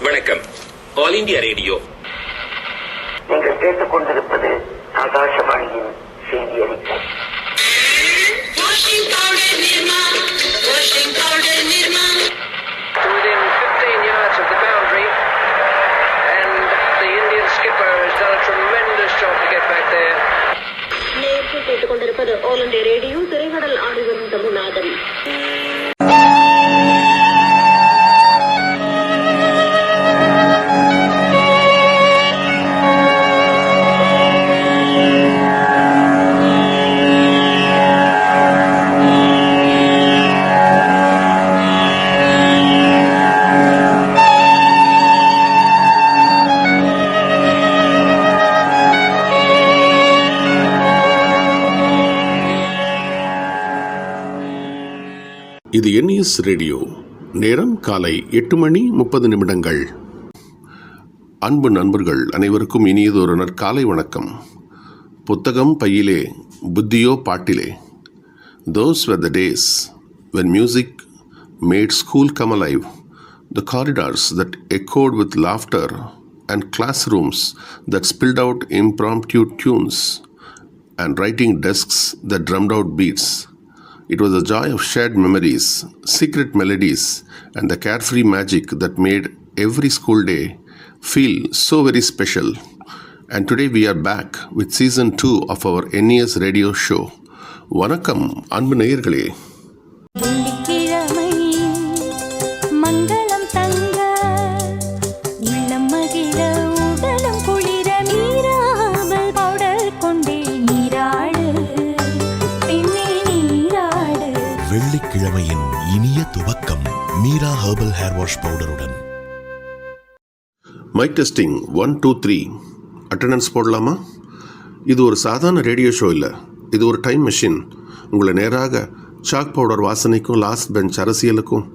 வணக்கம். All India radio. நீங்கள் கேட்டுக்கொண்டிருப்பது ஆகாசவாணியின் செய்தி அறிக்கை. Within 15 yards of the boundary, and the Indian skipper has done a tremendous job to get back there. நேயர்கள் கேட்டுக்கொண்டிருப்பது ஆல் இந்தியா ரேடியோ. திரைக்கடல் ஆடி வரும் தமிழ்நாதன். இது என்எஸ் ரேடியோ. நேரம் காலை 8:30. அன்பு நண்பர்கள் அனைவருக்கும் இனியதொரு நற்காலை வணக்கம். புத்தகம் பையிலே, புத்தியோ பாட்டிலே. Those were the days when music made school come alive, the corridors that echoed with laughter, and classrooms that spilled out impromptu tunes, and writing desks that drummed out beats. It was a joy of shared memories, secret melodies, and the carefree magic that made every school day feel so very special. And today we are back with season 2 of our NES radio show. வணக்கம் அன்பு நேயர்களே. வெள்ளிக்கிழமையின் இனிய துவக்கம் Meera herbal hair wash பவுடருடன். Mic testing 1 2 3. Attendance போடலாமா? இது ஒரு சாதாரண ரேடியோ ஷோ இல்லை, இது ஒரு டைம் மெஷின். உங்களை நேராக சாக் பவுடர் வாசனைக்கும் லாஸ்ட் பெஞ்ச் அரசியலுக்கும்,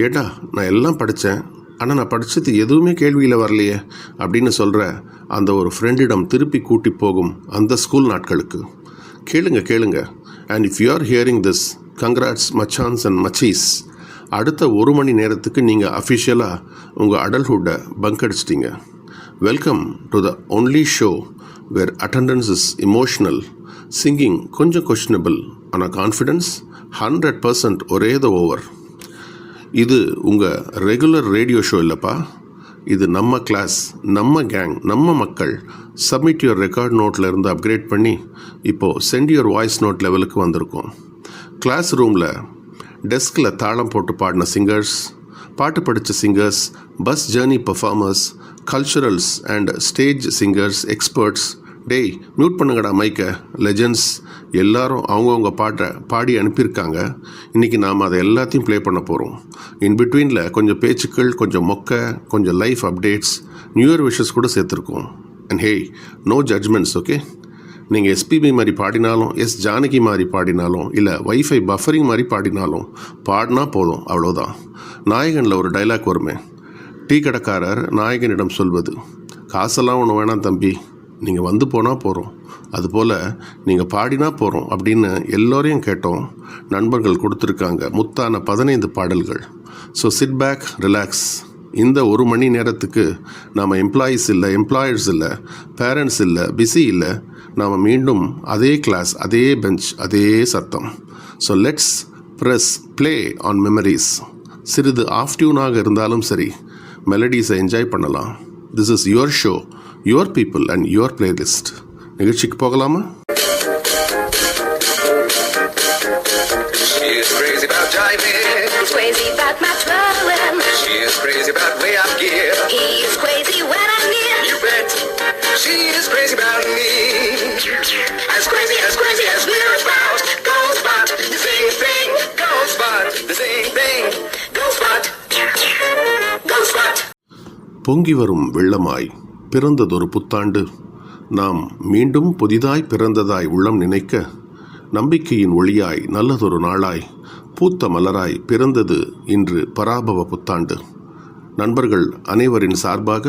ஏடா நான் எல்லாம் படித்தேன், ஆனால் நான் படித்தது எதுவுமே கேள்வியில் வரலையே அப்படின்னு சொல்கிற அந்த ஒரு ஃப்ரெண்டிடம் திருப்பி கூட்டி போகும் அந்த ஸ்கூல் நாட்களுக்கு. கேளுங்க. And if you are hearing this, congrats மச்சான்ஸ் அண்ட் மச்சீஸ். அடுத்த 1 மணி நேரத்துக்கு நீங்கள் அஃபிஷியலாக உங்கள் அடல்ட்ஹுட்டை பங்க் அடிச்சிட்டிங்க. Welcome to the only show where attendance is emotional, singing கொஞ்சம் கொஸ்டினபிள், ஆனால் கான்ஃபிடென்ஸ் 100% ஒரே த ஓவர். இது உங்கள் ரெகுலர் ரேடியோ ஷோ இல்லைப்பா, இது நம்ம கிளாஸ், நம்ம கேங், நம்ம மக்கள். சப்மிட் யுவர் ரெக்கார்ட் நோட்டில் இருந்து அப்கிரேட் பண்ணி இப்போது சென்ட் யுவர் வாய்ஸ் நோட் லெவலுக்கு வந்திருக்கோம். கிளாஸ் ரூமில் டெஸ்கில் தாளம் போட்டு பாடின சிங்கர்ஸ், பாட்டு படித்த singers, bus journey performers, culturals and stage singers, experts, டேய் மியூட் பண்ணுங்கடா மைக்கை, லெஜெண்ட்ஸ் எல்லாரும் அவங்கவுங்க பாட்டை பாடி அனுப்பியிருக்காங்க. இன்றைக்கி நாம் அதை எல்லாத்தையும் ப்ளே பண்ண போகிறோம். இன்பிட்வீனில் கொஞ்சம் பேச்சுக்கள், கொஞ்சம் மொக்க, கொஞ்சம் life updates, new year wishes கூட சேர்த்துருக்கோம். And hey, no judgements, okay? நீங்கள் எஸ்பிபி மாதிரி பாடினாலும், எஸ் ஜானகி மாதிரி பாடினாலும், இல்லை வைஃபை பஃபரிங் மாதிரி பாடினாலும் பாடினா போதும், அவ்வளோதான். நாயகனில் ஒரு டைலாக் வருமே, டீ கடைக்காரர் நாயகனிடம் சொல்வது, காசெல்லாம் ஒன்று வேணாம் தம்பி, நீங்கள் வந்து போனால் போகிறோம், அதுபோல் நீங்கள் பாடினா போகிறோம் அப்படின்னு எல்லோரையும் கேட்டோம். நண்பர்கள் கொடுத்துருக்காங்க முத்தான 15 பாடல்கள். So sit back, relax. இந்த 1 மணி நேரத்துக்கு நாம் எம்ப்ளாயீஸ் இல்லை, எம்ப்ளாயர்ஸ் இல்லை, பேரண்ட்ஸ் இல்லை, பிஸி இல்லை, நாம் மீண்டும் அதே கிளாஸ், அதே பெஞ்ச், அதே சத்தம். So let's press play on memories. சிறிது ஆஃப் டியூனாக இருந்தாலும் சரி, மெலடிஸை என்ஜாய் பண்ணலாம். This is your show, your people and your playlist. நிகழ்ச்சிக்கு போகலாமா? She is crazy about me, as crazy as we're about. Goes but the same thing, goes but the same thing, goes but. பொங்கி வரும் வெள்ளமாய் பிறந்ததொரு புத்தாண்டு, நாம் மீண்டும் புதிதாய் பிறந்ததாய் உள்ளம் நினைக்க, நம்பிக்கையின் ஒளியாய் நல்லதொரு நாளாய் பூத்த மலராய் பிறந்தது இன்று பராபவ புத்தாண்டு. நண்பர்கள் அனைவரின் சார்பாக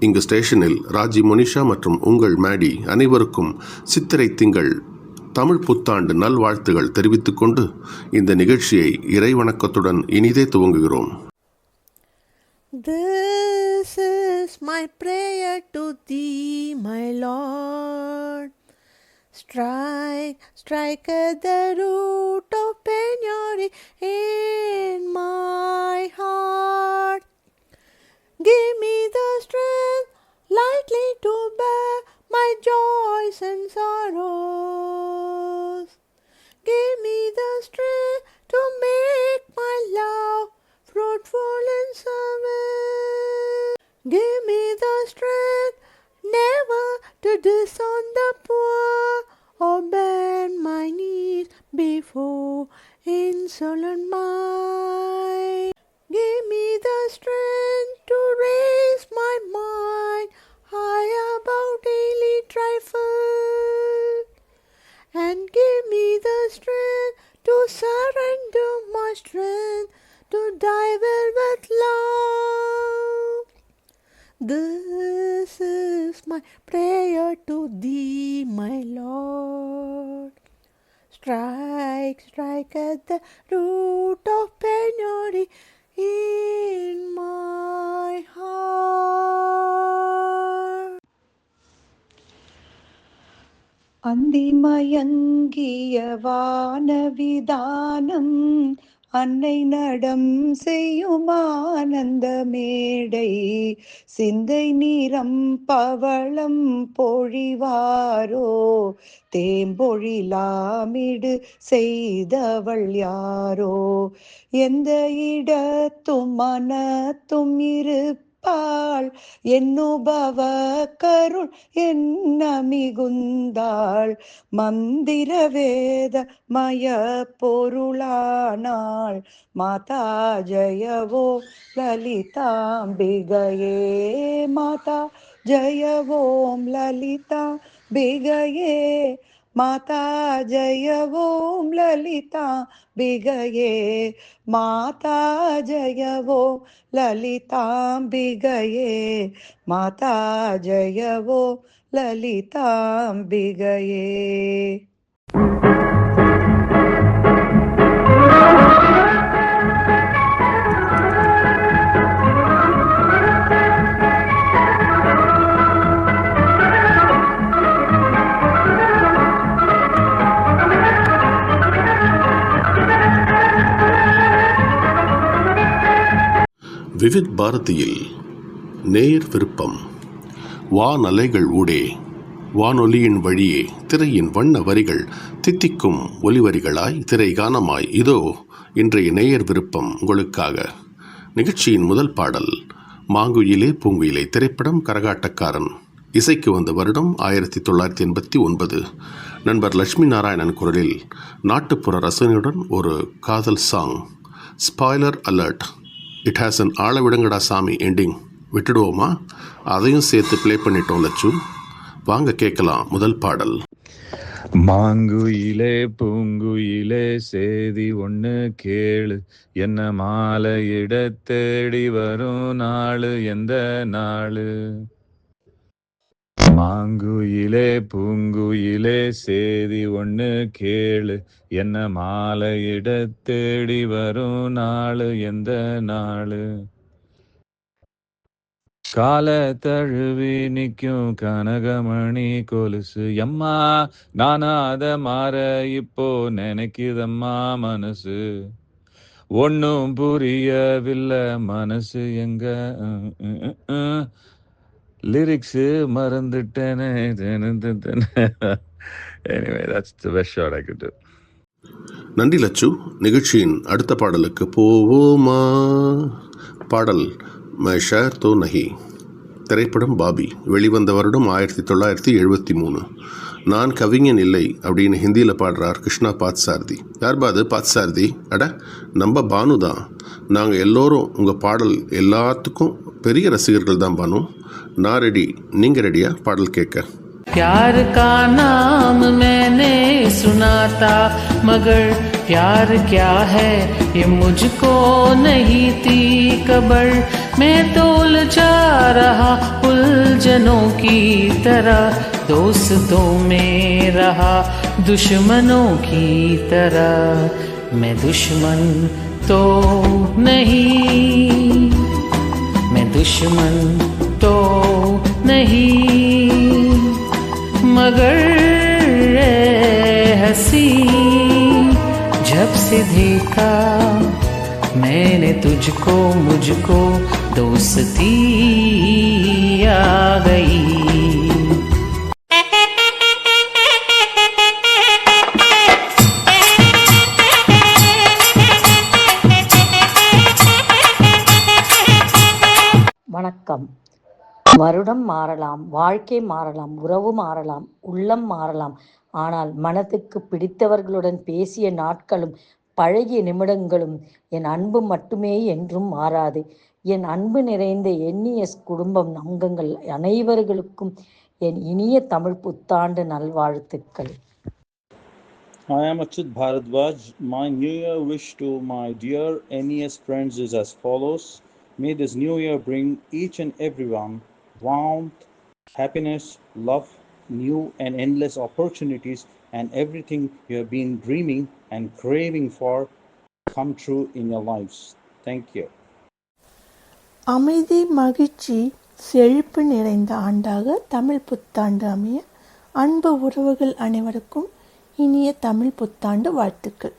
இங்கு ஸ்டேஷனில் ராஜி, மோனிஷா மற்றும் உங்கள் மேடி அனைவருக்கும் சித்திரை திங்கள் தமிழ் புத்தாண்டு நல்வாழ்த்துகள் தெரிவித்துக் கொண்டு இந்த நிகழ்ச்சியை இறை வணக்கத்துடன் இனிதே துவங்குகிறோம். This is my prayer to thee, my Lord. Strike, strike at the root of penury in my heart. Give me the strength lightly to bear my joys and sorrows. Give me the strength to make my love fruitful in service. Give me the strength never to disown the poor or bend my knees before insolent might. Give me the strength to raise my mind high above daily trifle, and give me the strength to surrender my strength to die well with love. This is my prayer to thee, my Lord. Strike, strike at the root of penury in my heart. அந்திமயங்கிய வானவிதானம் அன்னை நடம் செய்யும் ஆனந்த மேடை சிந்தை நிறம் பவளம் பொழிவாரோ தேம்பொழிலாமிடு செய்தவள் யாரோ எந்த இடத்தும் மனத்தும் இருப்பாள் என்னுபவ கருள் என்ன மிகுந்தாள் மந்திர வேத மய பொருளானாள் மாதா ஜெயவோ லலிதாம்பிகையே மாதா ஜெயவோம் லலிதாம்பிகையே மாதா ஜெயவோம் லலிதாம்பிகையே மாதா ஜெயவோம் லலிதாம்பிகையே மாதா ஜெயவோம் லலிதாம்பிகையே. விவித் பாரதியில் நேர் விருப்பம். வானலைகள் ஊடே வானொலியின் வழியே திரையின் வண்ண வரிகள் தித்திக்கும் ஒலிவரிகளாய் திரை கானமாய் இதோ இன்றைய நேயர் விருப்பம் உங்களுக்காக. நிகழ்ச்சியின் முதல் பாடல் மாங்குயிலே பூங்குயிலே திரைப்படம் கரகாட்டக்காரன். இசைக்கு வந்த வருடம் 1989. நண்பர் லட்சுமி நாராயணன் குரலில் நாட்டுப்புற ரசனையுடன் ஒரு காதல் song. Spoiler alert, it has an ஆள விடங்கடா சாமி எண்டிங். விட்டுடுவோமா? அதையும் சேர்த்து ப்ளே பண்ணிட்டோம் லட்சு. வாங்க கேட்கலாம் முதல் பாடல். மாங்குயிலே பூங்குயிலே சேதி ஒன்று கேளு, என்ன மாலையிட தேடி வரும் நாளு எந்த நாளு. மாங்குயிலே பூங்குயிலே சேதி ஒன்று கேளு, என்ன மாலையிட தேடி வரும் நாளு எந்த நாளு. கால தழுவி நிற்கும் கனகமணி கொலுசு எம்மா, நானாத மாற இப்போ நினைக்குதம்மா மனசு. ஒன்னும் புரியவில்லை மனசு எங்க lyrics மறந்துட்டேனே. Anyway, that's the best shot I could do. நன்றி லட்சு. நிகழ்ச்சியின் அடுத்த பாடலுக்கு போவோமா? பாடல் மை ஷேர் தோ நஹி, திரைப்படம் பாபி. வெளிவந்த வருடம் 1973. நான் கவிஞன் இல்லை அப்படின்னு ஹிந்தியில் பாடுறார் கிருஷ்ணா பாத்சாரதி. யார் பாது பாத்சாரதி? அட நம்ம பானு தான். நாங்கள் எல்லோரும் உங்கள் பாடல் எல்லாத்துக்கும் பெரிய ரசிகர்கள் தான் பானு. நான் ரெடி, நீங்கள் ரெடியா பாடல் கேட்க? प्यार का नाम मैंने सुना था, मगर प्यार क्या है ये मुझको नहीं थी खबर. मैं तो उलझा रहा उलझनों की तरह, दोस्तों में रहा दुश्मनों की तरह. मैं दुश्मन तो नहीं, दुश्मन तो नहीं, मगर हंसी जब से देखा मैंने तुझको, मुझको दोस्ती आ गई. வணக்கம். வருடம் மாறலாம், வாழ்க்கை மாறலாம், உறவு மாறலாம், உள்ளம் மாறலாம். ஆனால் மனதுக்கு பிடித்தவர்களுடன் பேசிய நாட்களும் பழகிய நிமிடங்களும் என் அன்பு மட்டுமே என்றும் மாறாது. என் அன்பு நிறைந்த NES குடும்பம் அங்கங்கள் அனைவர்களுக்கும் என் இனிய தமிழ் புத்தாண்டு நல்வாழ்த்துக்கள். I am Achyut Bharadwaj. My New Year wish to my dear NES friends is as follows. May this new year bring each and everyone warmth, happiness, love, new and endless opportunities, and everything you have been dreaming and craving for come true in your lives. Thank you. அமைதி, மகிழ்ச்சி, செழிப்பு நிறைந்த ஆண்டாக தமிழ் புத்தாண்டு அமைய அன்பு உறவுகள் அனைவருக்கும் இனிய தமிழ் புத்தாண்டு வாழ்த்துக்கள்.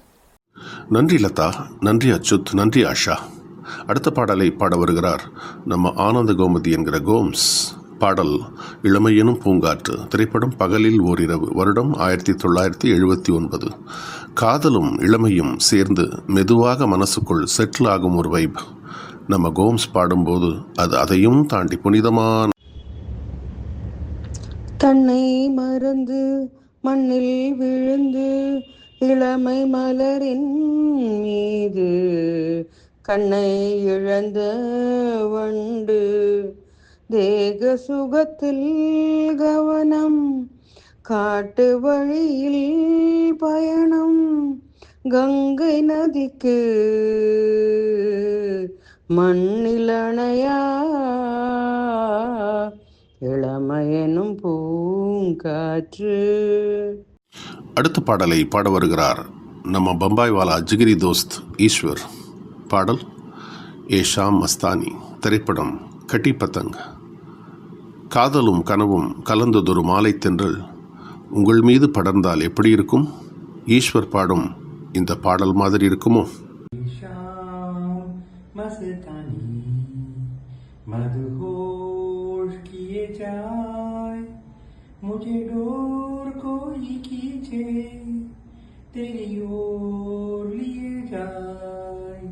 நன்றி லதா, நன்றி அச்சுத், நன்றி ஆஷா. அடுத்த பாடலை பாட வருகிறார் நம்ம ஆனந்த கோமதி என்கிற கோம்ஸ். பாடல் இளமையெனும் பூங்காற்று. திரைப்படம் பகலில் ஓரிரவு. வருடம் 1979. காதலும் இளமையும் சேர்ந்து மெதுவாக மனசுக்குள் செட்டில் ஆகும் ஒரு வைப். நம்ம கோம்ஸ் பாடும்போது அது அதையும் தாண்டி புனிதமான. தன்னை மறந்து மண்ணில் விழுந்து இளமை மலரின் மீது கண்ணை இழந்த வண்டு, தேக சுகத்தில் கவனம், காட்டு வழியில் பயணம், கங்கை நதிக்கு மண்ணில் அணையா இளமையெனும் பூங்காற்று. அடுத்த பாடலை பாட வருகிறார் நம்ம பம்பாய் வாலா ஜிகிரி தோஸ்த் ஈஸ்வர். பாடல் ஏ ஷாம் மஸ்தானி. திரைப்படம் கட்டி பத்தங். காதலும் கனவும் கலந்ததொரு மாலை தென்றல் உங்கள் மீது படர்ந்தால் எப்படி இருக்கும்? ஈஸ்வர் பாடும் இந்த பாடல் மாதிரி இருக்குமோ? मदहोश किए जाए मुझे डोर कोई खींचे तेरी ओर लिए जाए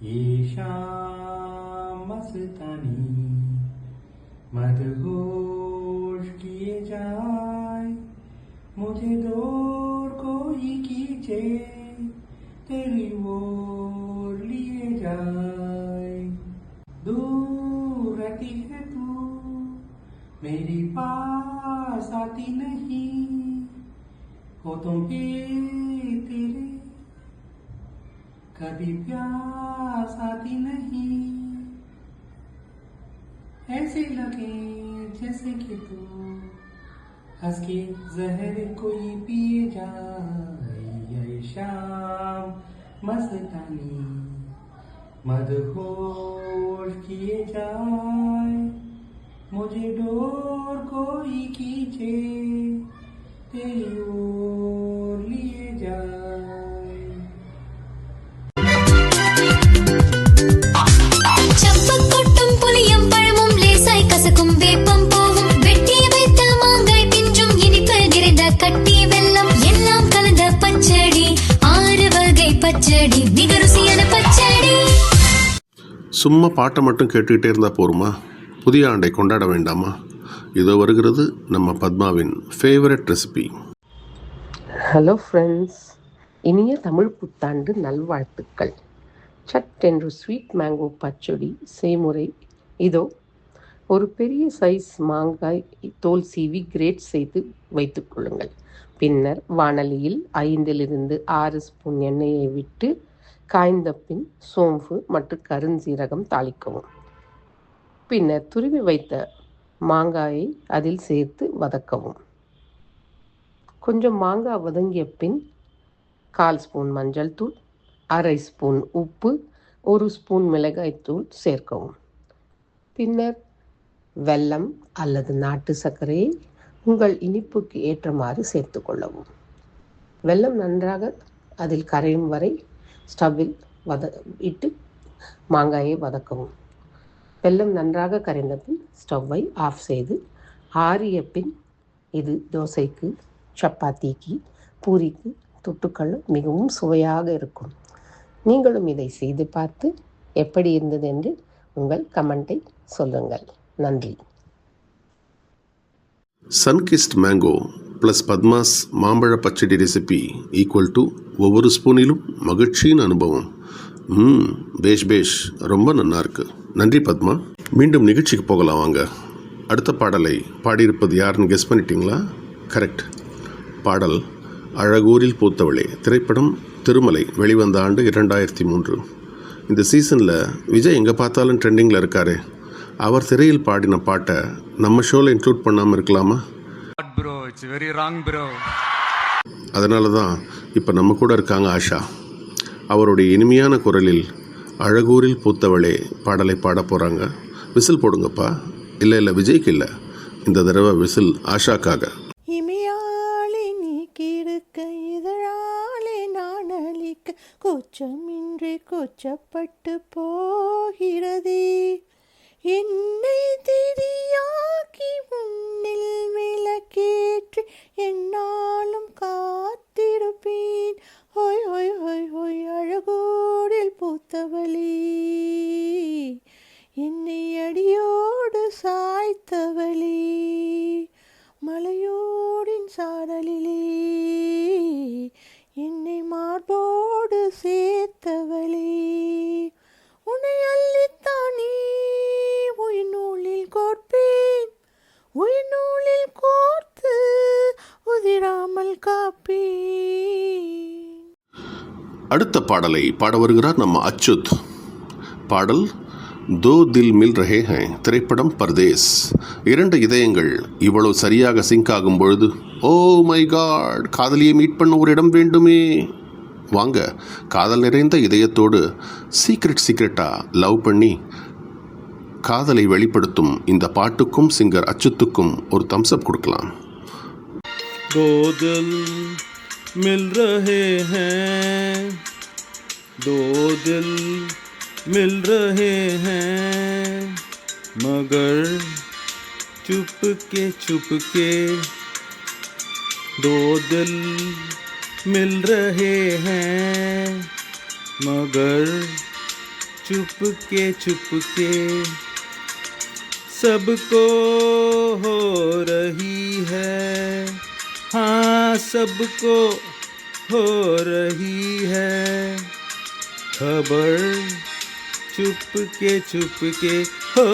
ये शाम मस्तानी मदहोश किए जाए मुझे डोर कोई खींचे तेरी ओर लिए जाए दूर रहती है तू मेरी पास आती नहीं होठों पे तेरे कभी प्यास आती नहीं ऐसे लगे जैसे कि तू हंस के जहर कोई पिए जाए ये शाम मस्तानी मदहोश किए जाए मुझे डोर कोई खींचे तेरी ओर लिए जाए चंपकोट्टम पुलियम पழமும் லேசாய் கசக்கும் வேப்பம் பூவும் வெட்டி வைத்த மாங்காய் பிஞ்சும் இனிப்பு நிறைந்த கட்டி வெல்லம் எல்லாம் கலந்த பச்சடி 6 வகை பச்சடி மிக ருசியான பச்சடி. சும்மா பாட்டை மட்டும் கேட்டுக்கிட்டே இருந்தால் போருமா? புதிய ஆண்டை கொண்டாட வேண்டாமா? இதோ வருகிறது நம்ம பத்மாவின் ஃபேவரட் ரெசிபி. ஹலோ ஃப்ரெண்ட்ஸ், இனிய தமிழ் புத்தாண்டு நல்வாழ்த்துக்கள். சட் என்று ஸ்வீட் மேங்கோ பச்சடி செய்முறை இதோ. ஒரு பெரிய சைஸ் மாங்காய் தோல் சீவி கிரேட் செய்து வைத்துக்கொள்ளுங்கள். பின்னர் வாணலியில் 5-6 ஸ்பூன் எண்ணெயை விட்டு காய்ந்த பின் சோம்பு மற்றும் கருஞ்சீரகம் தாளிக்கவும். பின்னர் துருவி வைத்த மாங்காயை அதில் சேர்த்து வதக்கவும். கொஞ்சம் மாங்காய் வதங்கிய பின் 1/4 ஸ்பூன் மஞ்சள் தூள், 1/2 ஸ்பூன் உப்பு, 1 ஸ்பூன் மிளகாய் தூள் சேர்க்கவும். பின்னர் வெல்லம் அல்லது நாட்டு சர்க்கரையை உங்கள் இனிப்புக்கு ஏற்றமாறு சேர்த்து கொள்ளவும். வெல்லம் நன்றாக அதில் கரையும் வரை ஸ்டவ்வில் இட்டு மாங்காயை வதக்கவும். வெல்லம் நன்றாக கரைந்த பின் ஸ்டவ்வை ஆஃப் செய்து ஆறிய பின் இது தோசைக்கு, சப்பாத்திக்கு, பூரிக்கு தொட்டுக்கொள்ள மிகவும் சுவையாக இருக்கும். நீங்களும் இதை செய்து பார்த்து எப்படி இருந்தது என்று உங்கள் கமெண்ட்டை சொல்லுங்கள். நன்றி. சன்கிஸ்ட் மேங்கோ ப்ளஸ் பத்மாஸ் மாம்பழ பச்சடி ரெசிபி ஈக்குவல் டு ஒவ்வொரு ஸ்பூனிலும் மகிழ்ச்சியின் அனுபவம். பேஷ் ரொம்ப நல்லா இருக்கு. நன்றி பத்மா. மீண்டும் நிகழ்ச்சிக்கு போகலாம் வாங்க. அடுத்த பாடலை பாடியிருப்பது யாருன்னு கெஸ் பண்ணிட்டீங்களா? கரெக்ட். பாடல் அழகூரில் பூத்தவளே. திரைப்படம் திருமலை. வெளிவந்த ஆண்டு 2003. இந்த சீசனில் விஜய் எங்கே பார்த்தாலும் ட்ரெண்டிங்கில் இருக்காரு. அவர் திரையில் பாடின பாட்டை நம்ம ஷோவில் இன்க்ளூட் பண்ணாமல் இருக்கலாமா? அதனால தான் இப்போ நம்ம கூட இருக்காங்க ஆஷா. அவருடைய இனிமையான குரலில் அழகூரில் பூத்தவளே பாடலை பாட போகிறாங்க. விசில் போடுங்கப்பா. இல்லை விஜய்க்கு இல்லை, இந்த தடவை விசில் ஆஷாக்காக. இமையாளே நீ கிறுக்க, இதழாலே நான் அழிக்க, கூச்சமின்றி கூச்சப்பட்டு போகிறதே, என்னை திரியாக்கி முன்னில் விளக்கேற்றி என்னாலும் காத்திருப்பேன். ஹோய் ஹோய் ஹோய் ஹோய் அழகோடில் பூத்தவளே, என்னை அடியோடு சாய்த்தவளே, மலையோடின் சாரலிலே என்னை மார்போடு சேர்த்தவளே, உன்னை அள்ளித்தானே உயிர் நூலில் கோர்ப்பேன், உயிர் நூலில் கோர்த்து உதிராமல் காப்பேன். அடுத்த பாடலை பாட வருகிறார் நம்ம அச்சுத். பாடல் தோ தில் மில் ரஹே ஹை. திரைப்படம் பர்தேஸ். 2 இதயங்கள் இவ்வளவு சரியாக சிங்க் ஆகும் பொழுது ஓ மை காட், காதலியை மீட் பண்ண ஒரு இடம் வேண்டுமே. வாங்க, காதல் நிறைந்த இதயத்தோடு சீக்ரெட்டாக லவ் பண்ணி காதலை வெளிப்படுத்தும் இந்த பாட்டுக்கும் சிங்கர் அச்சுத்துக்கும் ஒரு தம்ஸ்அப் கொடுக்கலாம். दो दिल मिल रहे हैं, दो दिल मिल रहे हैं, मगर चुपके चुपके, दो दिल मिल रहे हैं, मगर चुपके चुपके, सबको हो रही है, हाँ सबको हो रही है खबर, चुपके चुपके हो,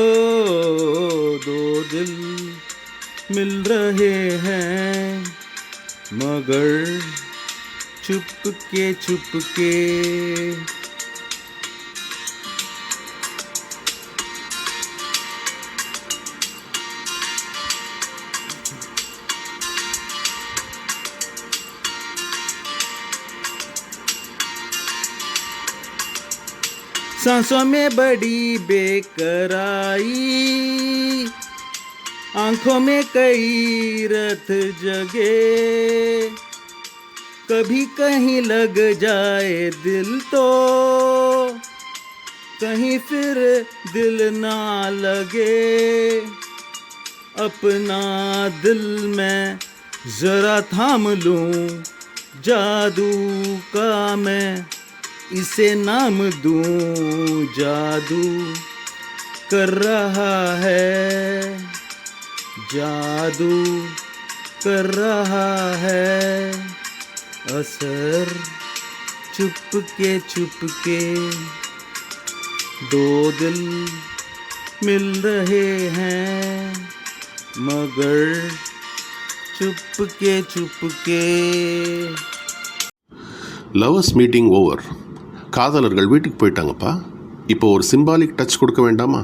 दो दिल मिल रहे हैं, मगर चुपके चुपके. सांसों में बड़ी बेकराई, आंखों में कई रथ जगे, कभी कहीं लग जाए दिल तो कहीं फिर दिल ना लगे, अपना दिल मैं जरा थाम लूं, जादू का मैं इसे नाम दूं, जादू कर रहा है, जादू कर रहा है असर, चुपके चुपके, दो दिल मिल रहे हैं, मगर Chupke Chupke. Lovers meeting over. காதலர்கள் வீட்டுக்கு போயிட்டாங்கப்பா. இப்போ ஒரு சிம்பாலிக் டச் கொடுக்க வேண்டாமா?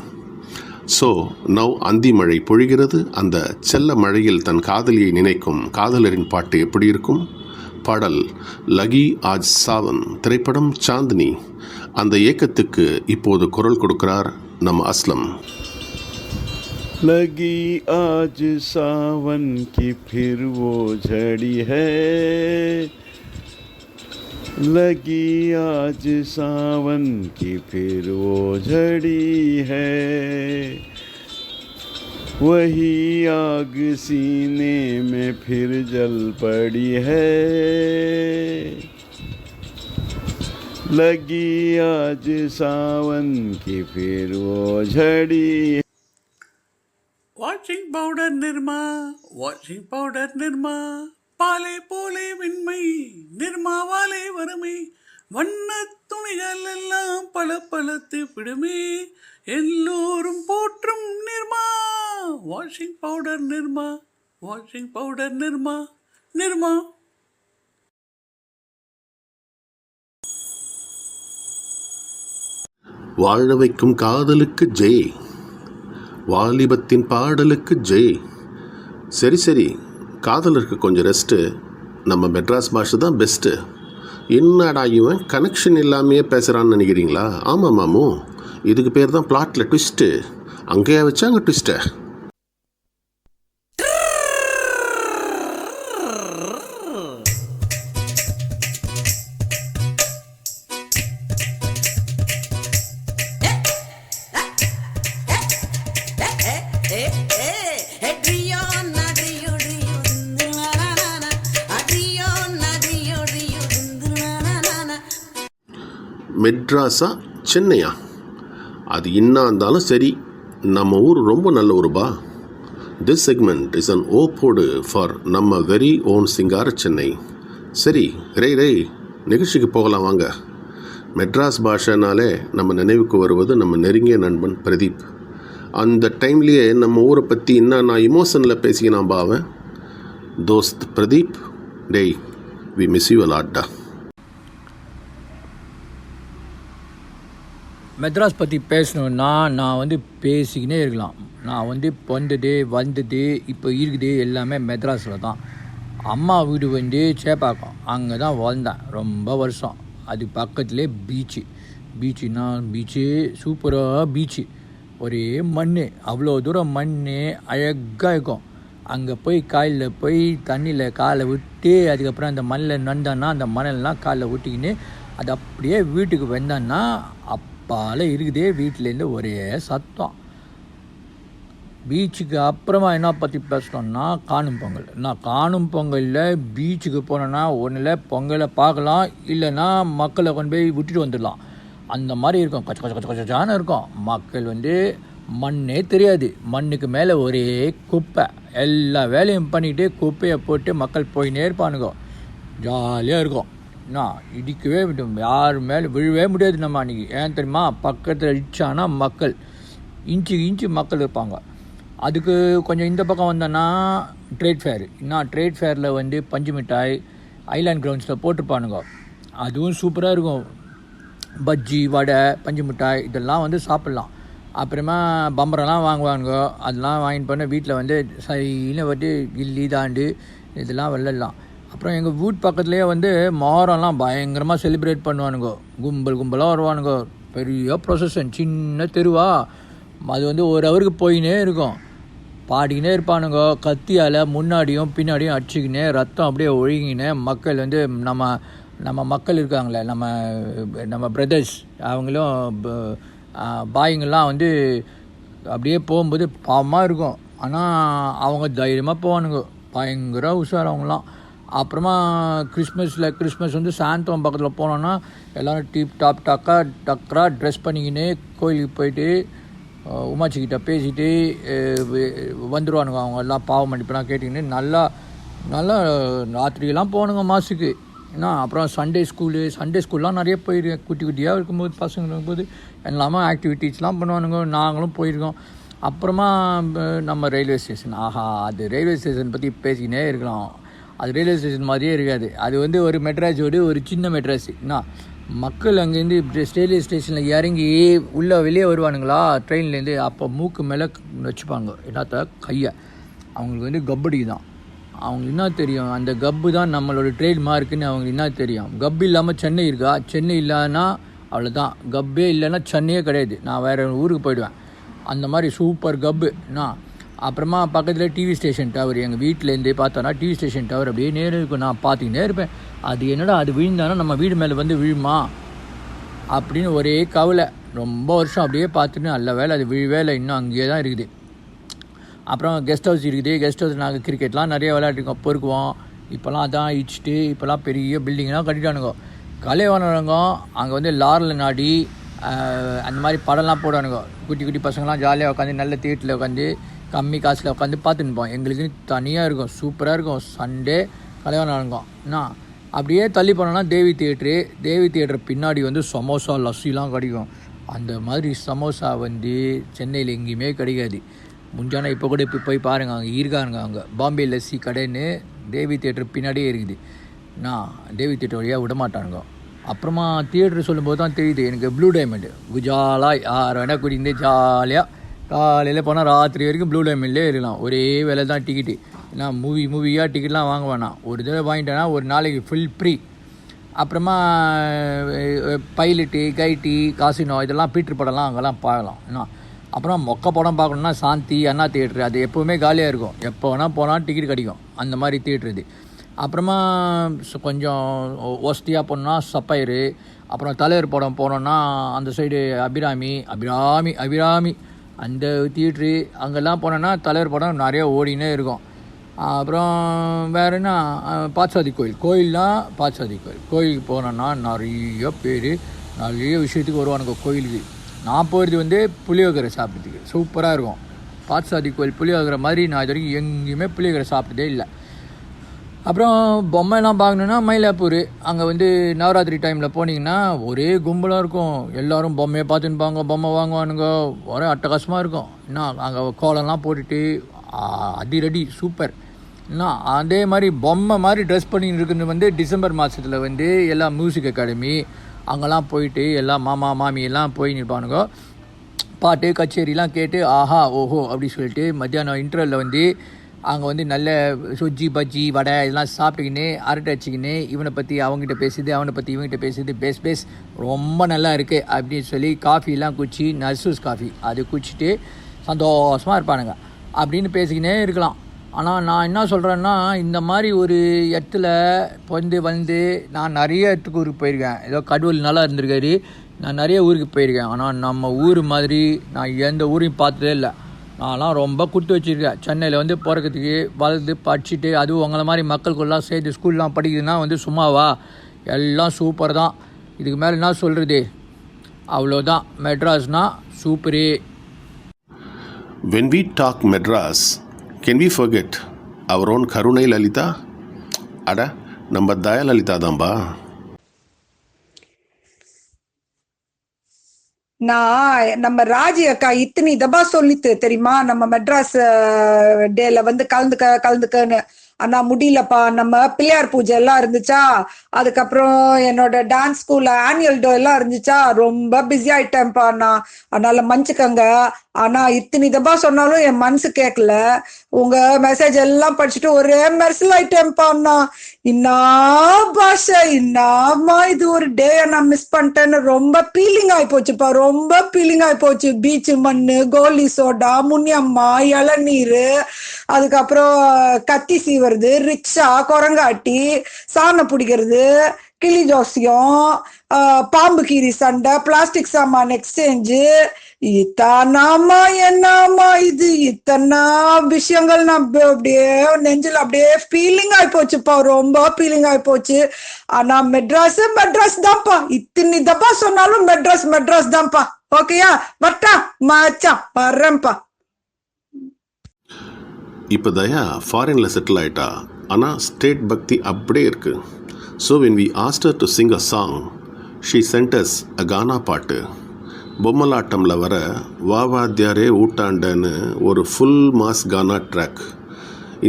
ஸோ நவ் அந்தி மழை பொழிகிறது. அந்த செல்ல மழையில் தன் காதலியை நினைக்கும் காதலரின் பாட்டு எப்படி இருக்கும்? பாடல் லகி ஆஜ் சாவன். திரைப்படம் சாந்தினி. அந்த ஏக்கத்துக்கு இப்போது குரல் கொடுக்கிறார் நம்ம அஸ்லம். लगी आज सावन की फिर वो झड़ी है, लगी आज सावन की फिर वो झड़ी है, वही आग सीने में फिर जल पड़ी है, लगी आज सावन की फिर वो झड़ी। Washing powder Nirma, washing powder Nirma, பாலை போலே வெண்மை நிர்மாவாலே வறுமை, வண்ண துணிகள் எல்லாம் பளபளத்து விடுமே, எல்லோரும் போற்றும் Nirma. Washing powder Nirma, washing powder Nirma, Nirma. வாழ வைக்கும் காதலுக்கு ஜெய், வாலிபத்தின் பாடலுக்கு ஜெய். சரி சரி, காதலருக்கு கொஞ்சம் ரெஸ்ட்டு. நம்ம மெட்ராஸ் பாஷை தான் பெஸ்ட்டு. என்னடா இவன் கனெக்ஷன் இல்லாமையே பேசுகிறான்னு நினைக்கிறீங்களா? ஆமாம் மாமு, இதுக்கு பேர் தான் பிளாட்டில் ட்விஸ்ட்டு. அங்கேயா வச்சாங்க ட்விஸ்ட்டை. மெட்ராஸா சென்னையா, அது இன்னா இருந்தாலும் சரி, நம்ம ஊர் ரொம்ப நல்ல ஊருபா. This segment is an ode for நம்ம வெரி ஓன் சிங்கார சென்னை. சரி ரே நிகழ்ச்சிக்கு போகலாம் வாங்க. மெட்ராஸ் பாஷைனாலே நம்ம நினைவுக்கு வருவது நம்ம நெருங்கிய நண்பன் பிரதீப். அந்த டைம்லேயே நம்ம ஊரை பற்றி இன்னும் நான் இமோஷனில் பேசிக்கினான் பாவன். தோஸ்த் பிரதீப், டேய் வி மிஸ் யூ லாட்டா. மெட்ராஸ் பற்றி பேசணுன்னா நான் பேசிக்கினே இருக்கலாம். நான் பிறந்தது வந்தது இப்போ இருக்குது எல்லாமே மெட்ராஸில் தான். அம்மா வீடு சேப்பாக்கம், அங்கே தான் வளர்ந்தேன் ரொம்ப வருஷம். அது பக்கத்துலேயே பீச்சுன்னா பீச்சு சூப்பராக பீச்சு, ஒரே மண், அவ்வளோ தூரம் மண் அழகாக இருக்கும். அங்கே போய் காலையில் போய் தண்ணியில் காலை விட்டு அதுக்கப்புறம் அந்த மண்ணில் நந்தான்னா அந்த மணல்லாம் காலில் விட்டிக்கின்னு அது அப்படியே வீட்டுக்கு வந்தான்னா அப்பால் இருக்குதே வீட்டிலேருந்து ஒரே சத்தம். பீச்சுக்கு அப்புறமா என்ன பற்றி பேசணுன்னா காணும் பொங்கல். நான் காணும் பொங்கலில் பீச்சுக்கு போனேன்னா ஒன்றில் பொங்கலை பார்க்கலாம், இல்லைன்னா மக்களை கொண்டு போய் விட்டுட்டு வந்துடலாம். அந்த மாதிரி இருக்கும், கச்சான இருக்கும். மக்கள் மண்ணே தெரியாது, மண்ணுக்கு மேலே ஒரே குப்பை. எல்லா வேலையும் பண்ணிக்கிட்டு குப்பையை போட்டு மக்கள் போயினே இருப்பானுங்க. ஜாலியாக இருக்கும். நான் இடிக்கவே யார் மேலே விழவே முடியாது நம்ம அன்றைக்கி. ஏன் தெரியுமா? பக்கத்தில் இடிச்சானா மக்கள் இன்ச்சு மக்கள் இருப்பாங்க. அதுக்கு கொஞ்சம் இந்த பக்கம் வந்தோன்னா ட்ரேட் ஃபேர். ட்ரேட் ஃபேரில் பஞ்சு மிட்டாய் ஐலாண்ட் கிரவுண்ட்ஸில் போட்டிருப்பானுங்க. அதுவும் சூப்பராக இருக்கும். பஜ்ஜி வடை பஞ்சு மிட்டாய் இதெல்லாம் சாப்பிட்லாம். அப்புறமா பம்பரெல்லாம் வாங்குவானுங்க. அதெல்லாம் வாங்கிட்டு போனால் வீட்டில் சைன்னு கில்லி தாண்டு இதெல்லாம் விளையாடலாம். அப்புறம் எங்கள் வீட்டு பக்கத்துலேயே மொஹரம்லாம் பயங்கரமாக செலிப்ரேட் பண்ணுவானுங்க. கும்பலாக வருவானுங்க. பெரிய ப்ரொசஷன், சின்ன தெருவா. அது ஒரு ஹவருக்கு போயினே இருக்கும். பாடிக்கினே இருப்பானுங்க. கத்தியால் முன்னாடியும் பின்னாடியும் அடிச்சுக்கினே ரத்தம் அப்படியே ஒழுகினே மக்கள் நம்ம மக்கள் இருக்காங்களே, நம்ம பிரதர்ஸ் அவங்களும் பாய்ங்கெல்லாம் அப்படியே போகும்போது பாவமாக இருக்கும். ஆனால் அவங்க தைரியமாக போவானுங்க, பயங்கர உஷார் அவங்களாம். அப்புறமா கிறிஸ்மஸ் சாந்தோம் பக்கத்தில் போனோன்னா எல்லோரும் டீப் டாப் டக்கராக ட்ரெஸ் பண்ணிக்கின்னு கோயிலுக்கு போயிட்டு உமாச்சிக்கிட்ட பேசிட்டு வந்துடுவானுங்க. அவங்க எல்லாம் பாவம் மன்னிப்பெல்லாம் கேட்டுக்கின்னு நல்லா ராத்திரியெல்லாம் போகணுங்க மாசுக்கு. அப்புறம் சண்டே ஸ்கூல்லாம் நிறைய போயிருக்கேன். குட்டியாக இருக்கும்போது பசங்க இருக்கும்போது எல்லாமே ஆக்டிவிட்டீஸ்லாம் பண்ணுவானுங்க. நாங்களும் போயிருக்கோம். அப்புறமா நம்ம ரயில்வே ஸ்டேஷன், அது ரயில்வே ஸ்டேஷன் பற்றி பேசிக்கினே இருக்கலாம். அது ரயில்வே ஸ்டேஷன் மாதிரியே இருக்காது. அது ஒரு மெட்ராஸோடு ஒரு சின்ன மெட்ராஸ். மக்கள் அங்கேருந்து ரயில்வே ஸ்டேஷனில் இறங்கி வெளியே வருவானுங்களா ட்ரெயின்லேருந்து. அப்போ மூக்கு மேலே வச்சுப்பாங்க என்னத்த கையை. அவங்களுக்கு கப்படி தான். அவங்களுக்கு என்ன தெரியும்? அந்த கப்பு தான் நம்மளோட ட்ரேட் மார்க்குன்னு அவங்களுக்கு என்ன தெரியும்? கப்பு இல்லாமல் சென்னை இருக்கா? சென்னை இல்லைன்னா அவ்வளோதான். கப்பே இல்லைன்னா சென்னையே கிடையாது. நான் வேறு ஊருக்கு போயிடுவேன். அந்த மாதிரி சூப்பர் கப்பு. அப்புறமா பக்கத்தில் டிவி ஸ்டேஷன் டவர், எங்கள் வீட்டிலேருந்தே பார்த்தோன்னா டிவி ஸ்டேஷன் டவர் அப்படியே நேரம் இருக்கும். நான் பார்த்துக்கிட்டே இருப்பேன், அது என்னடா அது விழுந்தானா நம்ம வீடு மேலே வந்து விழுமா அப்படின்னு ஒரே கவலை. ரொம்ப வருஷம் அப்படியே பார்த்துட்டு நல்ல வேலை அது விழுவேலை, இன்னும் அங்கேயே தான் இருக்குது. அப்புறம் கெஸ்ட் ஹவுஸ் இருக்குது. கெஸ்ட் ஹவுஸ் நாங்கள் கிரிக்கெட்லாம் நிறைய விளையாட்டுருக்கோம், பொறுக்குவோம். இப்போல்லாம் அதான் இடிச்சிட்டு இப்போல்லாம் பெரிய பில்டிங்லாம் கட்டிட்டானுங்க. கலைவாணரங்கம் அங்கே வந்து லாரில் நாடி அந்த மாதிரி படம்லாம் போடானுங்க. குட்டி குட்டி பசங்களாம் ஜாலியாக உட்காந்து நல்ல தியேட்டரில் உட்காந்து கம்மி காசில் உட்காந்து பார்த்துன்னுப்போம். எங்களுக்கு தனியாக இருக்கும், சூப்பராக இருக்கும். சண்டே கலைவாணரங்கம் என்ன அப்படியே தள்ளி போனோன்னா தேவி தியேட்டர் பின்னாடி வந்து சமோசா லஸ்ஸிலாம் கிடைக்கும். அந்த மாதிரி சமோசா வந்து சென்னையில் எங்கேயுமே கிடைக்காது. முஞ்சானா இப்போ கூட இப்போ போய் பாருங்கள், அங்கே இருக்காங்க. அங்கே பாம்பே லஸ்ஸி கடைன்னு தேவி தியேட்டர் பின்னாடியே இருக்குது. நான் தேவி தியேட்டர் வழியாக விடமாட்டானுங்க. அப்புறமா தியேட்டர் சொல்லும்போது தான் தெரியுது எனக்கு ப்ளூ டைமண்டு குஜாலாக யார் வேணால் கூட்டிகிட்டு ஜாலியாக காலையில் போனால் ராத்திரி வரைக்கும் ப்ளூ டைமண்ட்லேயே இருக்கலாம். ஒரே வேலை தான் டிக்கெட்டு. ஏன்னா மூவியாக டிக்கெட்லாம் வாங்க வேணாம், ஒரு தடவை வாங்கிட்டேன்னா ஒரு நாளைக்கு ஃபுல் ஃப்ரீ. அப்புறமா பைலட்டு, கைட்டி, காசினோ இதெல்லாம் பீட்ரு படம்லாம் அங்கெல்லாம் பார்க்கலாம். ஏன்னா அப்புறம் மொக்க படம் பார்க்கணுன்னா சாந்தி, அண்ணா தியேட்ரு, அது எப்போவுமே காலியாக இருக்கும். எப்போ வேணால் போனால் டிக்கெட் கிடைக்கும், அந்த மாதிரி தியேட்ரு இது. அப்புறமா கொஞ்சம் ஒஸ்தியாக போனோன்னா சப்பைரு. அப்புறம் தலைவர் படம் போனோன்னா அந்த சைடு அபிராமி அந்த தியேட்ரு, அங்கெல்லாம் போனோன்னா தலைவர் படம் நிறைய ஓடினே இருக்கும். அப்புறம் வேறு என்ன, பாட்சாதி கோயில்னால் பாட்சாதி கோயிலுக்கு போனோன்னா நிறைய பேர் நிறைய விஷயத்துக்கு வருவானுங்க கோயிலுக்கு. நான் போகிறது வந்து புளியோகரை சாப்பிட்றதுக்கு, சூப்பராக இருக்கும். பாட்சாதி கோயில் புளியோகரை மாதிரி நான் இது வரைக்கும் எங்கேயுமே புளியோகரை சாப்பிட்டதே இல்லை. அப்புறம் பொம்மைலாம் பார்க்கணுன்னா மயிலாப்பூர், அங்கே வந்து நவராத்திரி டைமில் போனீங்கன்னா ஒரே கும்பலாக இருக்கும். எல்லோரும் பொம்மையை பார்த்துன்னுப்பாங்க, பொம்மை வாங்குவானுங்க, ஒரே அட்டகாசமாக இருக்கும். என்ன அங்கே கோலம்லாம் போட்டுட்டு அதிரடி சூப்பர். என்ன அதே மாதிரி பொம்மை மாதிரி ட்ரெஸ் பண்ணின்னு இருக்கிறது வந்து டிசம்பர் மாதத்தில் வந்து எல்லாம் மியூசிக் அகாடமி அங்கெல்லாம் போயிட்டு எல்லாம் மாமா மாமி எல்லாம் போய் நிற்பானுங்க. பாட்டு கச்சேரிலாம் கேட்டு ஆஹா ஓஹோ அப்படி சொல்லிட்டு மத்தியானம் இன்டர்வலில் வந்து அங்கே வந்து நல்ல சொஜ்ஜி பஜ்ஜி வடை இதெல்லாம் சாப்பிட்டுக்கின்னு அரட்டை அடிச்சிக்கின்னு இவனை பற்றி அவங்ககிட்ட பேசுது, அவனை பற்றி இவங்ககிட்ட பேசுது, பேஸ் ரொம்ப நல்லா இருக்குது அப்படின்னு சொல்லி காஃபிலாம் குடிச்சு நர்சூஸ் காஃபி அது குடிச்சிட்டு சந்தோஷமாக இருப்பானுங்க. அப்படின்னு பேசிக்கினே இருக்கலாம். ஆனால் நான் என்ன சொல்கிறேன்னா, இந்த மாதிரி ஒரு இடத்துல வந்து நான் நிறைய இடத்துக்கு ஊருக்கு போயிருக்கேன். ஏதோ கடவுள் நல்லா இருந்திருக்காரு, நான் நிறைய ஊருக்கு போயிருக்கேன். ஆனால் நம்ம ஊர் மாதிரி நான் எந்த ஊரையும் பார்த்ததே இல்லை. நான்லாம் ரொம்ப கொடுத்து வச்சுருக்கேன். சென்னையில் வந்து பிறக்கிறதுக்கு வளர்ந்து படிச்சுட்டு அதுவும் உங்களை மாதிரி மக்களுக்குள்ளலாம் சேர்த்து ஸ்கூல்லாம் படிக்குதுன்னா வந்து சும்மாவா, எல்லாம் சூப்பர் தான். இதுக்கு மேலே என்ன சொல்கிறது, அவ்வளோதான். மெட்ராஸ்னால் சூப்பரே. When we talk Madras, can we forget our own Karunai Lalita? அட நம்ம தயாலலிதா தான்பா. நான் நம்ம ராஜி அக்கா இத்தனை தபா சொல்லித்து தெரியுமா, நம்ம மெட்ராஸ் டேல வந்து கலந்துக்கன்னு. ஆனா முடியலப்பா, நம்ம பிள்ளையார் பூஜை எல்லாம் இருந்துச்சா, அதுக்கப்புறம் என்னோட டான்ஸ் ஸ்கூல்ல ஆனுவல் டே எல்லாம் இருந்துச்சா, ரொம்ப பிஸி ஆயிட்டேன்ப்பா நான். அதனால மன்னிச்சுக்கங்க. ஆனா இத்தனை தபா சொன்னாலும் என் மனசு கேட்கல. உங்க மெசேஜ் எல்லாம் படிச்சுட்டு ஒரே மெர்சல் ஆயிட்டேன்ப்பா. இன்னா பாஷா, இன்னாமா இது ஒரு டே நான் மிஸ் பண்ணிட்டேன்னு ரொம்ப ஃபீலிங் ஆகி போச்சுப்பா, ரொம்ப ஃபீலிங் ஆகி போச்சு. பீச்சு மண்ணு, கோலி சோடா, முனியம்மா, இளநீர், அதுக்கப்புறம் கத்தி சீவறது, ரிக்ஷா, குரங்காட்டி, சாணை பிடிக்கிறது, கிளி ஜோசியம், பாம்பு கீரி சண்டை, பிளாஸ்டிக் சாமான் எக்ஸ்சேஞ்சு, இத்தனாமா என்னமா இது, இத்தனை விஷயங்கள் நான் அப்படியே நெஞ்சில் அப்படியே ஃபீலிங் ஆகி போச்சுப்பா, ரொம்ப ஃபீலிங் ஆகி போச்சு. ஆனா மெட்ராஸ் தான்ப்பா, இத்தனை தப்பா சொன்னாலும் மெட்ராஸ் தான்ப்பா. ஓகேயா, வட்டா மச்சான் வர்றேன்ப்பா. இப்போ தயா ஃபாரினில் செட்டில் ஆகிட்டா, ஆனால் ஸ்டேட் பக்தி அப்படியே இருக்கு. So when we asked her to sing a song, she sent us a கானா பாட்டு. பொம்மலாட்டமில் வர வாவாத்தியாரே ஊட்டாண்டன்னு ஒரு ஃபுல் மாஸ் கானா ட்ராக்.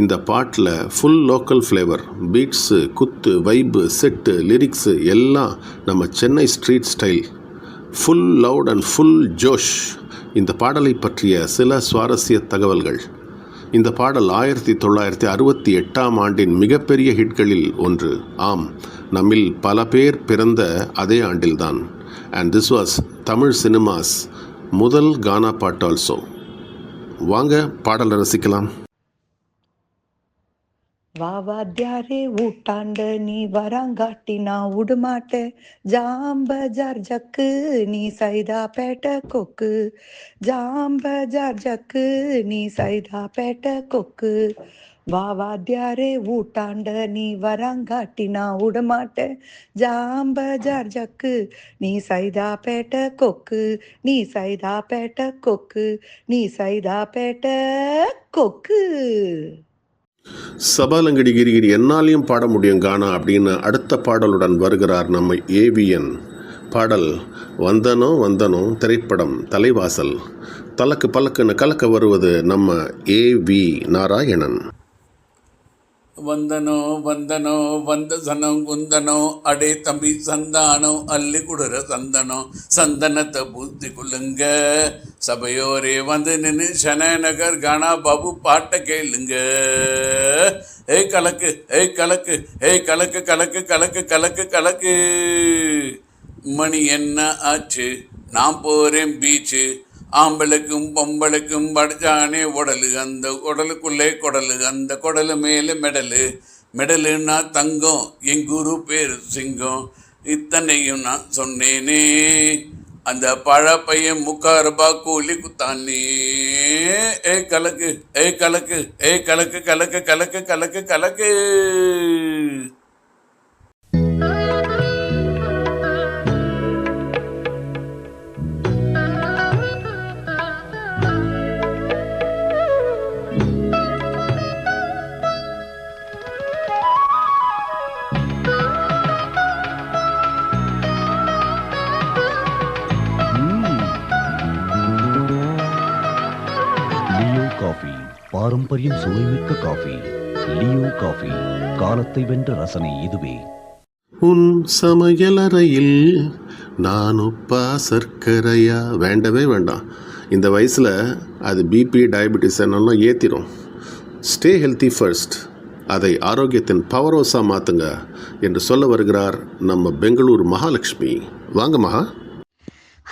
இந்த பாட்டில் ஃபுல் லோக்கல் ஃப்ளேவர், பீட்ஸு, குத்து, வைப்பு, செட்டு, லிரிக்ஸு எல்லாம் நம்ம Chennai street style, full loud and full josh. இந்த பாடலை பற்றிய சில சுவாரஸ்ய தகவல்கள். இந்த பாடல் 1968ஆம் ஆண்டின் மிகப்பெரிய ஹிட்களில் ஒன்று. ஆம், நம்மில் பல பேர் பிறந்த அதே ஆண்டில்தான். And this was Tamil cinema's முதல் கானா பாட்டு ஆல்சோ. வாங்க பாடலை ரசிக்கலாம். வாவாத்யாரே ஊட்டாண்ட நீ வராங்காட்டி நான் உடுமாட்ட ஜாம்பஜார் ஜக்கு நீ சைதா பேட்ட கொக்கு ஜாம்பஜார் ஜக்கு நீ சைதா பேட்ட கொக்கு வாவாத்யாரே ஊட்டாண்ட நீ வராங்காட்டி நான் உடுமாட்ட ஜாம்பஜார் ஜக்கு நீ சைதா பேட்ட கொக்கு நீ சைதா பேட்ட கொக்கு நீ சைதா பேட்ட கொக்கு. சபாலங்கடி கிரிகிரி என்னாலையும் பாட முடியும் கானா அப்படின்னு அடுத்த பாடலுடன் வருகிறார் நம்ம ஏவிஎன். பாடல் வந்தனோ வந்தனோ, திரைப்படம் தலைவாசல். தலக்கு பலக்குன்னு கலக்க வருவது நம்ம ஏவி நாராயணன். வந்தனோ வந்தனோ வந்த சனம் குந்தனோ அடே தம்பி சந்தானோ அள்ளி குடுற சந்தனோ சந்தனத்தை பூத்தி கொள்ளுங்க சபையோரே வந்து நின்று ஷனநகர் கானா பாபு பாட்டை கேளுங்க. ஏய் கலக்கு ஏய் கலக்கு ஏய் கலக்கு கலக்கு கலக்கு கலக்கு கலக்கு. மணி என்ன ஆச்சு நான் போறேன் பீச்சு ஆம்பளுக்கும் பொம்பளுக்கும் படிச்சானே உடலு அந்த உடலுக்குள்ளே குடலு அந்த குடலு மேலே மெடலு மெடலுன்னா தங்கம் என் குரு பேர் சிங்கம் இத்தனையும் நான் சொன்னேனே அந்த பழப்பையன் 3,000 ரூபாய் கூலி குத்தானே. ஏய் கலக்கு ஏய் கலக்கு ஏய் கலக்கு கலக்கு கலக்கு கலக்கு கலக்கு. காஃபி பாரம்பரியம் சுவைமிக்க காஃபி. லியோ காஃபி காலத்தை வென்ற ரசனை இதுவே. உன் சமையலறையில் நான் உப்பா சர்க்கரையா வேண்டவே வேண்டாம். இந்த வயசில் அது பிபி டயபெட்டிஸ் என்னெல்லாம் ஏற்றிடும். ஸ்டே ஹெல்த்தி ஃபர்ஸ்ட், அதை ஆரோக்கியத்தின் பவர் ஹவுஸாக மாற்றுங்க என்று சொல்ல வருகிறார் நம்ம பெங்களூர் மகாலட்சுமி. வாங்க மகா.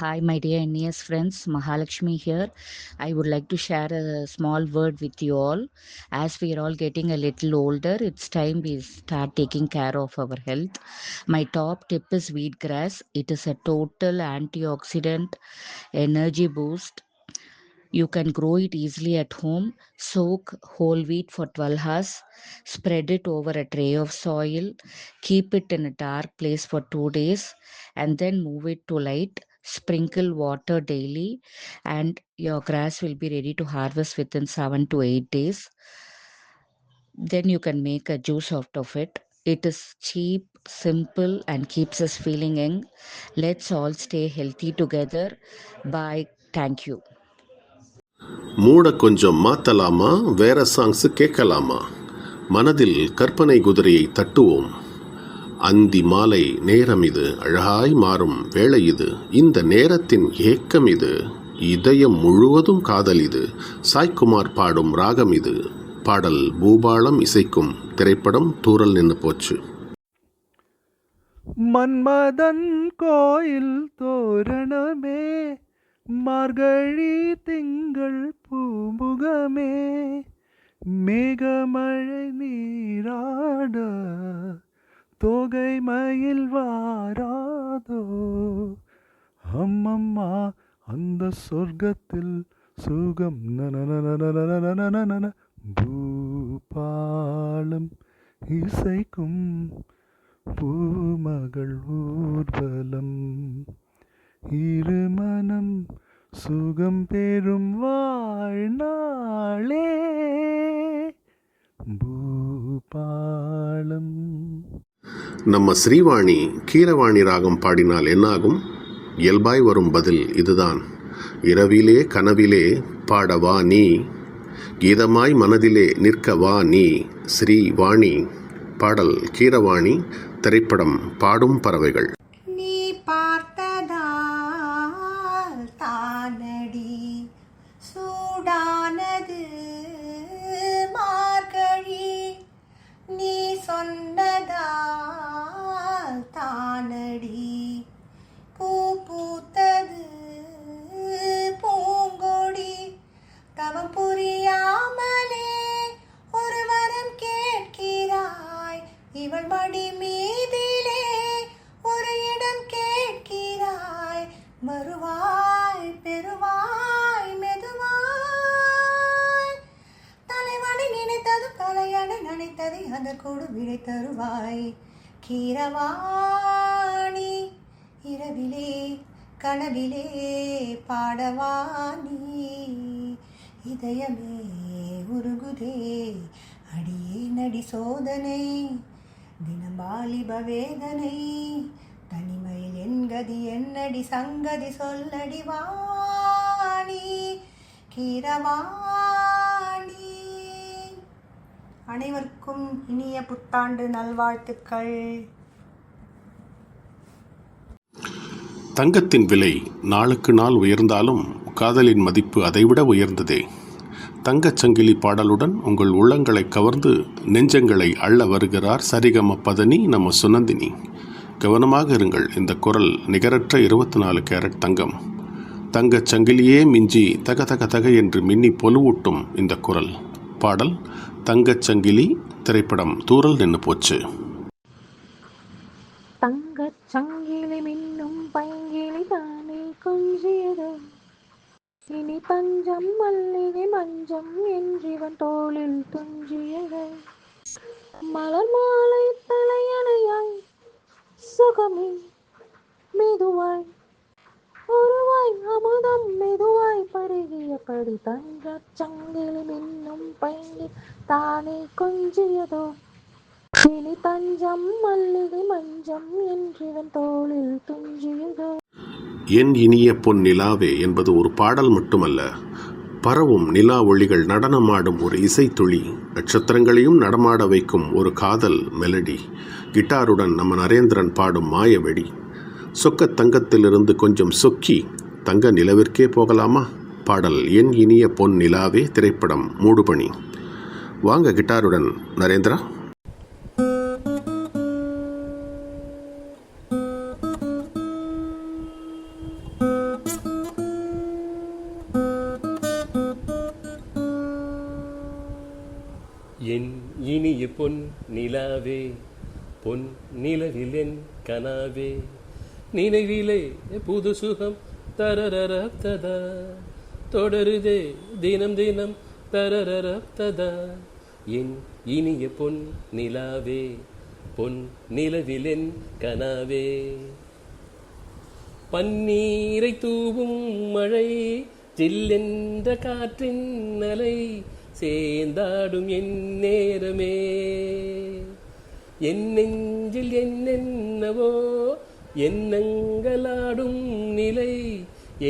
Hi, my dear NES friends, Mahalakshmi here. I would like to share a small word with you all. As we are all getting a little older, it's time we start taking care of our health. My top tip is wheatgrass. It is a total antioxidant energy boost. You can grow it easily at home. Soak whole wheat for 12 hours. Spread it over a tray of soil. Keep it in a dark place for 2 days and then move it to light. Sprinkle water daily and your grass will be ready to harvest within 7 to 8 days. Then you can make a juice out of it. It is cheap, simple and keeps us feeling young. Let's all stay healthy together. Bye. Thank you. மூட கொஞ்சம் மாற்றலாமா, வேற songs கேட்கலாமா? மனதில் கற்பனை குதிரையை தட்டுவோம். அந்தி மாலை நேரம் இது, அழகாய் மாறும் வேளை இது, இந்த நேரத்தின் ஏக்கம் இது, இதயம் முழுவதும் காதல் இது, சாய்குமார் பாடும் ராகம் இது. பாடல் பூபாளம் இசைக்கும், திரைப்படம் தூரல் நின்று போச்சு. மன்மதன் கோயில் தோரணமே, மார்கழி திங்கள் பூமுகமே, மேகமழை நீராட தோகை மயில் வாராதோ, அம்மம்மா அந்த சொர்க்கத்தில் சுகம் நனநனநனநனநனநன. பூபாலம் இசைக்கும் பூமகள் ஊர்வலம், இருமனம் சுகம் பெறும் வாழ்நாளே பூபாலம். நம்ம ஸ்ரீவாணி கீரவாணி ராகம் பாடினால் என்னாகும்? இயல்பாய் வரும் பதில் இதுதான். இரவிலே கனவிலே பாடவா நீ, கீதமாய் மனதிலே நிற்கவா நீ, ஸ்ரீவாணி. பாடல் கீரவாணி, திரைப்படம் பாடும் பறவைகள். நீ பார்த்ததால் தானடி சூடானது மார்கழி, நீ சொன்னதால் தானடி பூ பூத்தது பூங்கொடி, தவம் பூ அதற்கொடு விடை தருவாய். கீரவாணி இரவிலே கனவிலே பாடவாணி இதயமே உருகுதே அடியே நடி சோதனை தினம் வாலிப வேதனை தனிமையில் என்கதி என்னடி சங்கதி சொல்லடி வாணி கீரவாணி. அனைவருக்கும் இனிய புத்தாண்டு நல்வாழ்த்துக்கள். தங்கத்தின் விலை நாளுக்கு நாள் உயர்ந்தாலும் காதலின் மதிப்பு அதைவிட உயர்ந்ததே. தங்கச்சங்கிலி பாடலுடன் உங்கள் உள்ளங்களை கவர்ந்து நெஞ்சங்களை அள்ள வருகிறார் சரிகம பதனி நம்ம சுனந்தினி. கவனமாக இருங்கள், இந்த குரல் நிகரற்ற 24 கேரட் தங்கம். தங்கச்சங்கிலியே மிஞ்சி தக தக தக என்று மின்னி பொலுவூட்டும் இந்த குரல். பாடல் தங்கச்சங்கிலி, திரைப்படம் தூரல் நின்று போச்சு. தங்கச் சங்கிலி மின்னும் பைங்கிலி தானே கொஞ்சியதோ, இனி பஞ்சம் மல்லிகை மஞ்சம் என்றிவன் தோளில் துஞ்சியதோ. மலர் மாலை தலையணையாய் சுகமே மெதுவாய் ஒருவாய் அமுதம் மெதுவாய் பருகியபடி தங்கச் சங்கிலி மின்னும் பைங்கிலி தானே கொஞ்சியதோ, இனி தஞ்சம் மல்லிகை மஞ்சம் என்றிவன் தோளில் துஞ்சியதோ. என் இனிய பொன் நிலாவே என்பது ஒரு பாடல் மட்டுமல்ல, பரவும் நிலா ஒளிகள் நடனமாடும் ஒரு இசைத்துளி, நட்சத்திரங்களையும் நடமாட வைக்கும் ஒரு காதல் மெலடி. கிட்டாருடன் நம்ம நரேந்திரன் பாடும் மாயவெடி. சொக்க தங்கத்திலிருந்து கொஞ்சம் சொக்கி தங்க நிலவிற்கே போகலாமா? பாடல் என் இனிய பொன் நிலாவே, திரைப்படம் மூடுபனி. வாங்க கிட்டாருடன் நரேந்திரா. என் இனிய பொன் நிலாவே, பொன் நிலவில் என் கனாவே, நினைவிலே புது சுகம் தரரரப்ததா, தொடருதே தினம் தினம் தரரரப்ததா. என் இனிய பொன் நிலாவே, பொன் நிலவில் என் கனாவே. பன்னீரை தூவும் மழை, ஜில்லென்ற காற்றின் அலை, சேர்ந்தாடும் என் நேரமே. என் நெஞ்சில் என்னென்னவோ எண்ணங்களாடும் நிலை,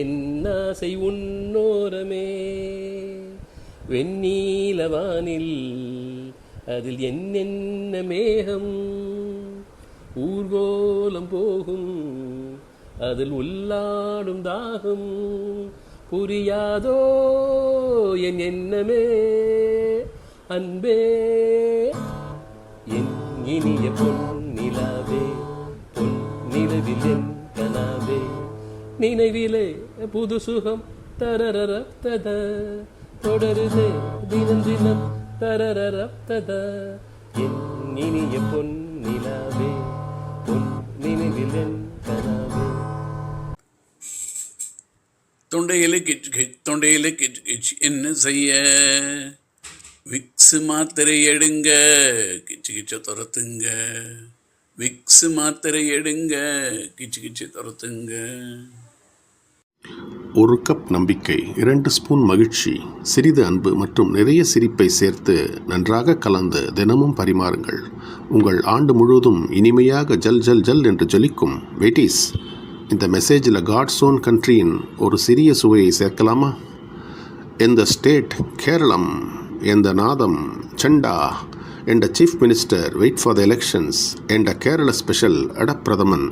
என் ஆசை உன்னோரமே. வெண்ணீலவானில் அதில் என்னென்ன மேகம், ஊர்கோலம் போகும் அதில் உள்ளாடும் தாகம். புரியாதோ என் எண்ணமே அன்பே. என் இனிய பொன் நிலாவே, பொன் நிலவில் என் கனாவே, நினைவிலே புது சுகம் தரரரப்ததா, தொடருதே தினம் தினம் தரரரப்ததா. என் இனிய பொன் நிலாவே, பொன் நினைவில் என் கனாவே. தொண்டையில் கிச் கிச், தொண்டையில் கிச் கிச், என்ன செய்ய? விக்ஸ் மாத்திரை எடுங்க, கிச்சு கிச்ச துரத்துங்க. விக்ஸ் மாத்திரை எடுங்க, கிச்சு கிச்ச துரத்துங்க. 1 கப் நம்பிக்கை, 2 ஸ்பூன் மகிழ்ச்சி, சிறிது அன்பு மற்றும் நிறைய சிரிப்பை சேர்த்து நன்றாக கலந்து தினமும் பரிமாறுங்கள். உங்கள் ஆண்டு முழுவதும் இனிமையாக ஜல் ஜல் ஜல் என்று ஜொலிக்கும். வெயிட்டீஸ், இந்த மெசேஜில் காட்ஸ் ஓன் கண்ட்ரியின் ஒரு சிறிய சுவையை சேர்க்கலாமா? இந்த ஸ்டேட் கேரளம், இந்த நாதம் சண்டா, என்ற chief minister wait for the elections, என்ற Kerala special adapradhaman.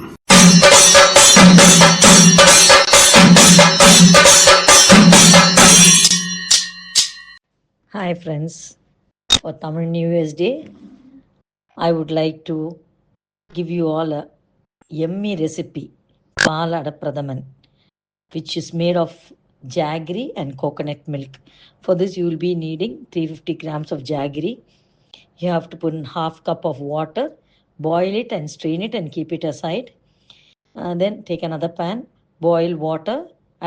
Hi friends, for Tamil New Year's Day, I would like to give you all a yummy recipe, Paal Adapradaman, which is made of jaggery and coconut milk. For this you will be needing 350 grams of jaggery. You have to put in 1/2 cup of water, boil it and strain it and keep it aside. Then take another pan, boil water,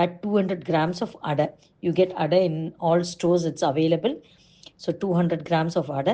add 200 grams of ada. You get ada in all stores, it's available. So 200 grams of ada.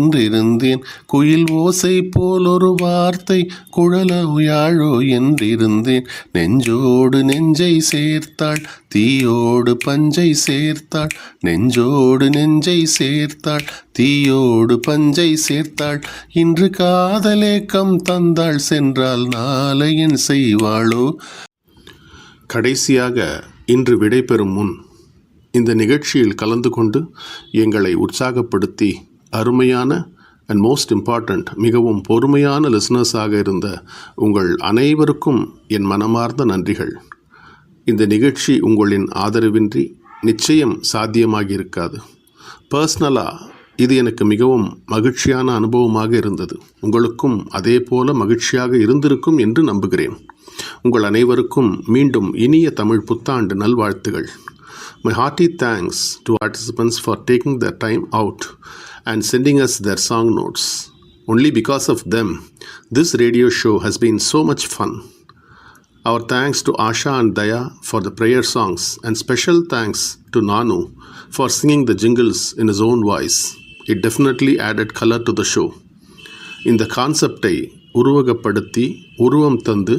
என்றிருந்தேன். குயில் ஓசை போல் ஒரு வார்த்தை குழலோ யாழோ என்றிருந்தேன். நெஞ்சோடு நெஞ்சை சேர்த்தாள் தீயோடு பஞ்சை சேர்த்தாள். நெஞ்சோடு நெஞ்சை சேர்த்தாள் தீயோடு பஞ்சை சேர்த்தாள். இன்று காதலேக்கம் தந்தாள் சென்றால் நாளை என் செய்வாளோ. கடைசியாக இன்று விடைபெறும் முன் இந்த நிகழ்ச்சியில் கலந்து கொண்டு எங்களை உற்சாகப்படுத்தி அருமையான அண்ட் மோஸ்ட் இம்பார்ட்டண்ட் மிகவும் பொறுமையான லிசனர்ஸாக இருந்த உங்கள் அனைவருக்கும் என் மனமார்ந்த நன்றிகள். இந்த நிகழ்ச்சி உங்களின் ஆதரவின்றி நிச்சயம் சாத்தியமாகி இருக்காது. பர்சனலாக இது எனக்கு மிகவும் மகிழ்ச்சியான அனுபவமாக இருந்தது. உங்களுக்கும் அதே போல மகிழ்ச்சியாக இருந்திருக்கும் என்று நம்புகிறேன். உங்கள் அனைவருக்கும் மீண்டும் இனிய தமிழ் புத்தாண்டு நல்வாழ்த்துகள். My hearty thanks to participants for taking their time out and sending us their song notes. Only because of them, this radio show has been so much fun. Our thanks to Asha and Daya for the prayer songs, and special thanks to Nanu for singing the jingles in his own voice. It definitely added color to the show. இந்த கான்செப்டை உருவகப்படுத்தி உருவம் தந்து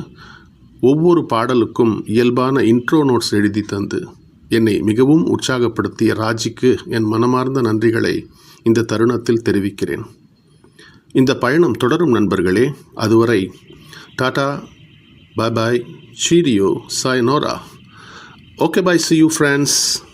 ஒவ்வொரு பாடலுக்கும் இயல்பான intro notes எழுதி தந்து என்னை மிகவும் உற்சாகப்படுத்திய ராஜிக்கு என் மனமார்ந்த நன்றிகளை இந்த தருணத்தில் தெரிவிக்கிறேன். இந்த பயணம் தொடரும் நண்பர்களே. அதுவரை tata, bye bye, cheerio, sayonara. Okay, bye, see you friends.